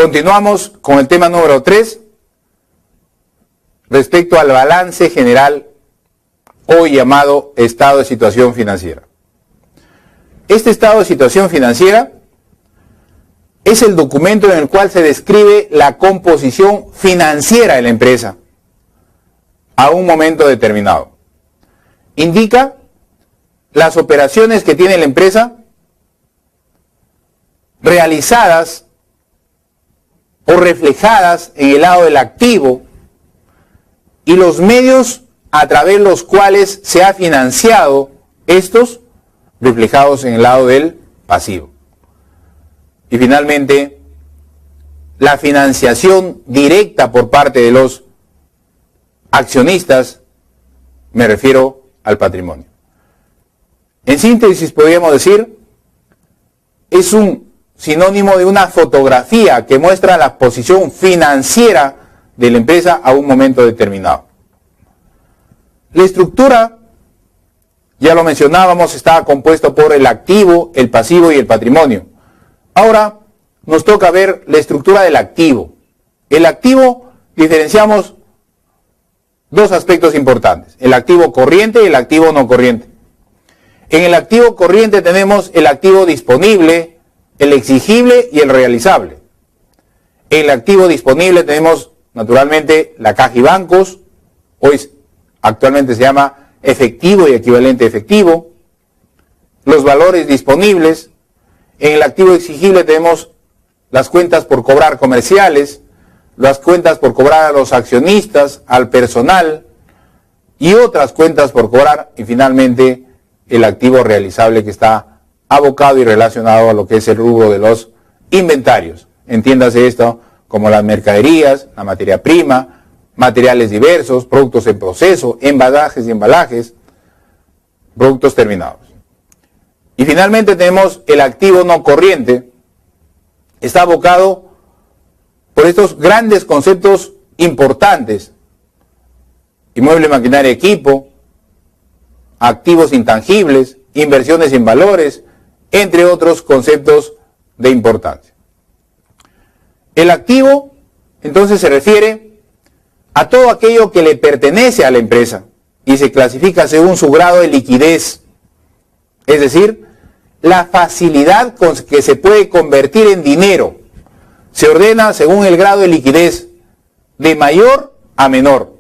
Continuamos con el tema número 3, respecto al balance general, hoy llamado estado de situación financiera. Este estado de situación financiera es el documento en el cual se describe la composición financiera de la empresa a un momento determinado. Indica las operaciones que tiene la empresa realizadas o reflejadas en el lado del activo y los medios a través de los cuales se ha financiado estos reflejados en el lado del pasivo. Y finalmente, la financiación directa por parte de los accionistas, me refiero al patrimonio. En síntesis, podríamos decir, es un sinónimo de una fotografía que muestra la posición financiera de la empresa a un momento determinado. La estructura, ya lo mencionábamos, estaba compuesto por el activo, el pasivo y el patrimonio. Ahora nos toca ver la estructura del activo. El activo diferenciamos dos aspectos importantes, el activo corriente y el activo no corriente. En el activo corriente tenemos el activo disponible, el exigible y el realizable. En el activo disponible tenemos naturalmente la caja y bancos, hoy actualmente se llama efectivo y equivalente efectivo, los valores disponibles. En el activo exigible tenemos las cuentas por cobrar comerciales, las cuentas por cobrar a los accionistas, al personal y otras cuentas por cobrar, y finalmente el activo realizable que está abocado y relacionado a lo que es el rubro de los inventarios. Entiéndase esto como las mercaderías, la materia prima, materiales diversos, productos en proceso, embalajes y embalajes, productos terminados. Y finalmente tenemos el activo no corriente, está abocado por estos grandes conceptos importantes: inmueble, maquinaria, equipo, activos intangibles, inversiones en valores, entre otros conceptos de importancia. El activo, entonces, se refiere a todo aquello que le pertenece a la empresa y se clasifica según su grado de liquidez, es decir, la facilidad con que se puede convertir en dinero. Se ordena según el grado de liquidez, de mayor a menor.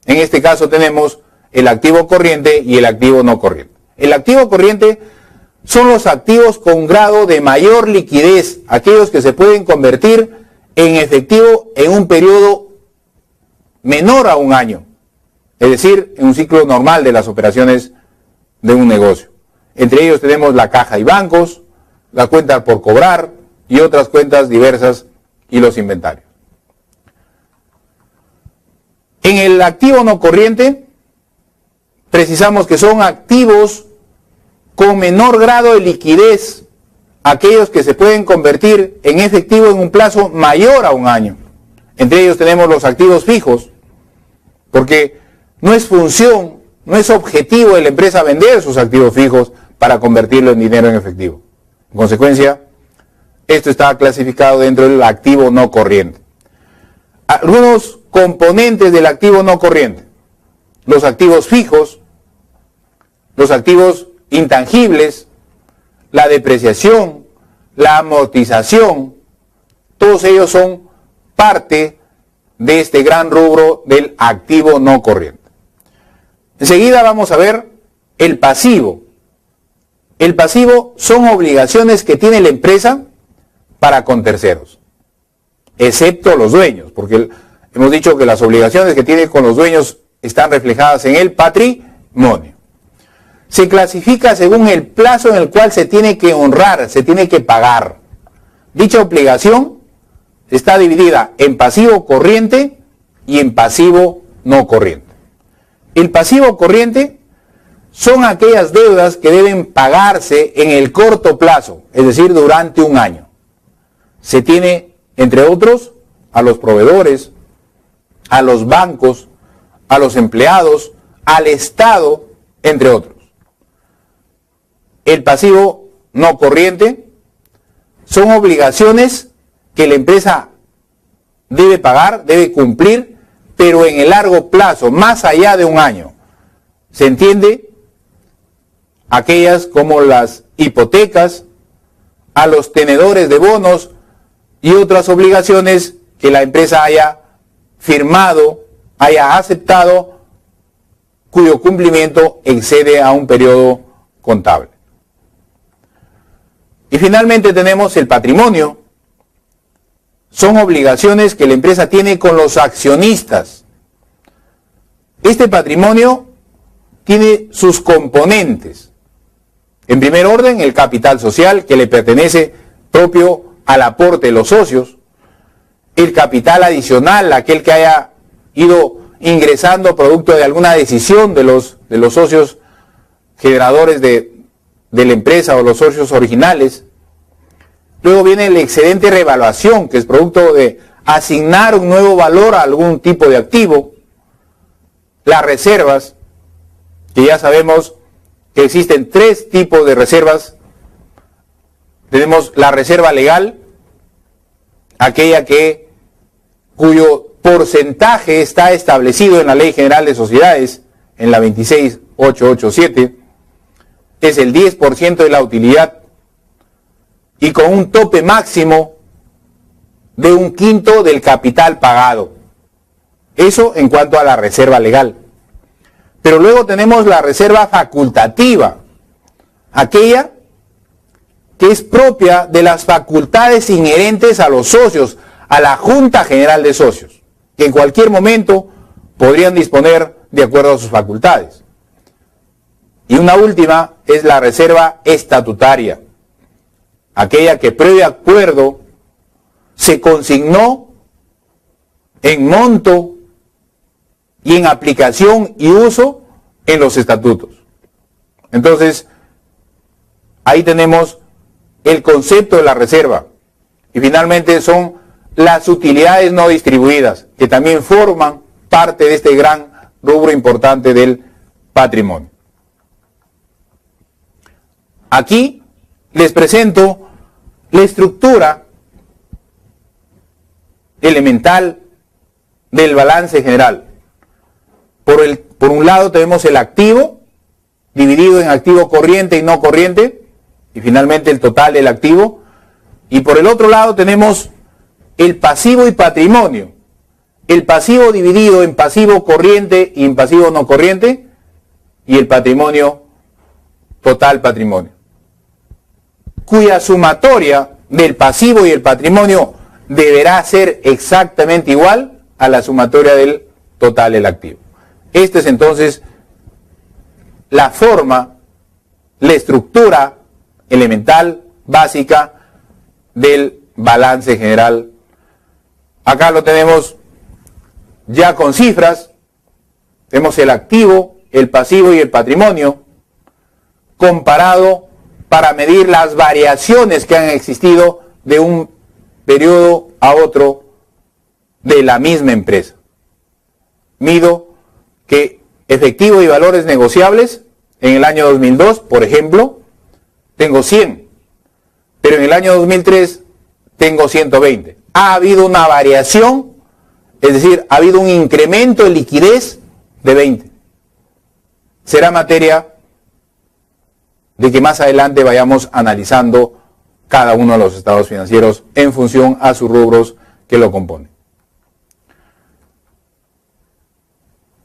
En este caso tenemos el activo corriente y el activo no corriente. El activo corriente son los activos con grado de mayor liquidez, aquellos que se pueden convertir en efectivo en un periodo menor a un año, es decir, en un ciclo normal de las operaciones de un negocio. Entre ellos tenemos la caja y bancos, la cuenta por cobrar y otras cuentas diversas y los inventarios. En el activo no corriente, precisamos que son activos con menor grado de liquidez, aquellos que se pueden convertir en efectivo en un plazo mayor a un año. Entre ellos tenemos los activos fijos, porque no es función, no es objetivo de la empresa vender sus activos fijos para convertirlo en dinero en efectivo. En consecuencia, esto está clasificado dentro del activo no corriente. Algunos componentes del activo no corriente: los activos fijos, los activos intangibles, la depreciación, la amortización, todos ellos son parte de este gran rubro del activo no corriente. Enseguida vamos a ver el pasivo. El pasivo son obligaciones que tiene la empresa para con terceros, excepto los dueños, porque hemos dicho que las obligaciones que tiene con los dueños están reflejadas en el patrimonio. Se clasifica según el plazo en el cual se tiene que honrar, se tiene que pagar. Dicha obligación está dividida en pasivo corriente y en pasivo no corriente. El pasivo corriente son aquellas deudas que deben pagarse en el corto plazo, es decir, durante un año. Se tiene, entre otros, a los proveedores, a los bancos, a los empleados, al Estado, entre otros. El pasivo no corriente son obligaciones que la empresa debe pagar, debe cumplir, pero en el largo plazo, más allá de un año. Se entiende aquellas como las hipotecas, a los tenedores de bonos y otras obligaciones que la empresa haya firmado, haya aceptado, cuyo cumplimiento excede a un periodo contable. Y finalmente tenemos el patrimonio. Son obligaciones que la empresa tiene con los accionistas. Este patrimonio tiene sus componentes. En primer orden, el capital social, que le pertenece propio al aporte de los socios. El capital adicional, aquel que haya ido ingresando producto de alguna decisión de los socios generadores de la empresa o los socios originales. Luego viene el excedente de revaluación, que es producto de asignar un nuevo valor a algún tipo de activo. Las reservas, que ya sabemos que existen 3 tipos de reservas. Tenemos la reserva legal, aquella cuyo porcentaje está establecido en la Ley General de Sociedades, en la 26887, es el 10% de la utilidad y con un tope máximo de 1/5 del capital pagado. Eso en cuanto a la reserva legal. Pero luego tenemos la reserva facultativa, aquella que es propia de las facultades inherentes a los socios, a la Junta General de Socios, que en cualquier momento podrían disponer de acuerdo a sus facultades. Y una última es la reserva estatutaria, aquella que previo acuerdo se consignó en monto y en aplicación y uso en los estatutos. Entonces, ahí tenemos el concepto de la reserva. Y finalmente son las utilidades no distribuidas, que también forman parte de este gran rubro importante del patrimonio. Aquí les presento la estructura elemental del balance general. Por un lado tenemos el activo, dividido en activo corriente y no corriente, y finalmente el total del activo. Y por el otro lado tenemos el pasivo y patrimonio. El pasivo dividido en pasivo corriente y en pasivo no corriente, y el patrimonio, total patrimonio, cuya sumatoria del pasivo y el patrimonio deberá ser exactamente igual a la sumatoria del total del activo. Esta es entonces la forma, la estructura elemental, básica del balance general. Acá lo tenemos ya con cifras. Tenemos el activo, el pasivo y el patrimonio comparado para medir las variaciones que han existido de un periodo a otro de la misma empresa. Mido que efectivo y valores negociables en el año 2002, por ejemplo, tengo 100, pero en el año 2003 tengo 120. Ha habido una variación, es decir, ha habido un incremento de liquidez de 20. Será materia de que más adelante vayamos analizando cada uno de los estados financieros en función a sus rubros que lo componen.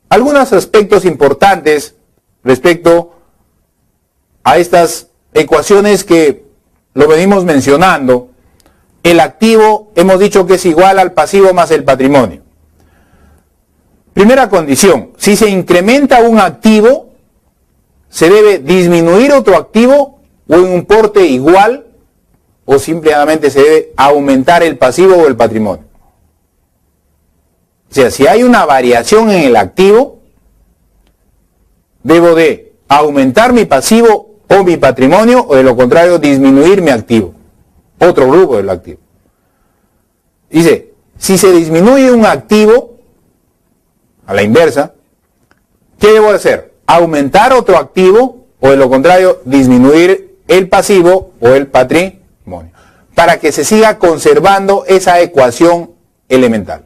Algunos aspectos importantes respecto a estas ecuaciones que lo venimos mencionando. El activo hemos dicho que es igual al pasivo más el patrimonio. Primera condición, si se incrementa un activo, se debe disminuir otro activo o en un porte igual, o simplemente se debe aumentar el pasivo o el patrimonio. O sea, si hay una variación en el activo, debo de aumentar mi pasivo o mi patrimonio, o de lo contrario disminuir mi activo, otro grupo del activo. Dice, si se disminuye un activo, a la inversa, ¿qué debo hacer? Aumentar otro activo, o de lo contrario disminuir el pasivo o el patrimonio. para que se siga conservando esa ecuación elemental.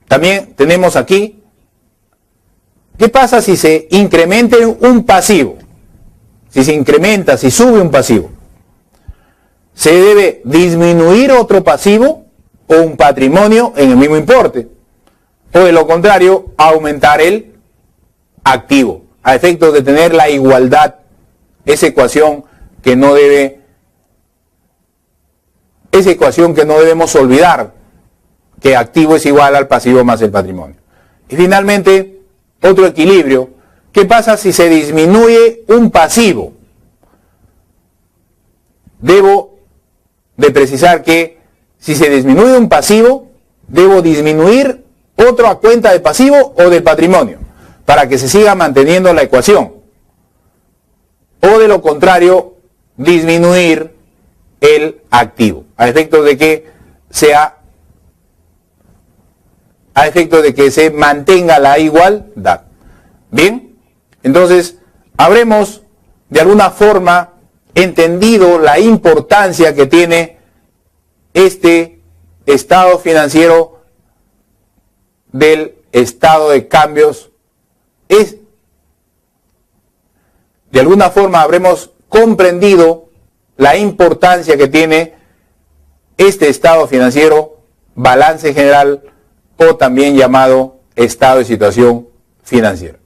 También tenemos aquí, ¿qué pasa si se incrementa un pasivo? Si se incrementa, si sube un pasivo, ¿se debe disminuir otro pasivo o un patrimonio en el mismo importe? O de lo contrario, aumentar el activo, a efectos de tener la igualdad, esa ecuación que no debemos olvidar, que activo es igual al pasivo más el patrimonio. Y finalmente, otro equilibrio. ¿Qué pasa si se disminuye un pasivo? Debo de precisar que si se disminuye un pasivo, debo disminuir otra cuenta de pasivo o de patrimonio, para que se siga manteniendo la ecuación. O de lo contrario, disminuir el activo, a efectos de que se mantenga la igualdad. Bien, entonces habremos de alguna forma entendido la importancia que tiene este estado financiero del estado de cambios. De alguna forma habremos comprendido la importancia que tiene este estado financiero, balance general, o también llamado estado de situación financiera.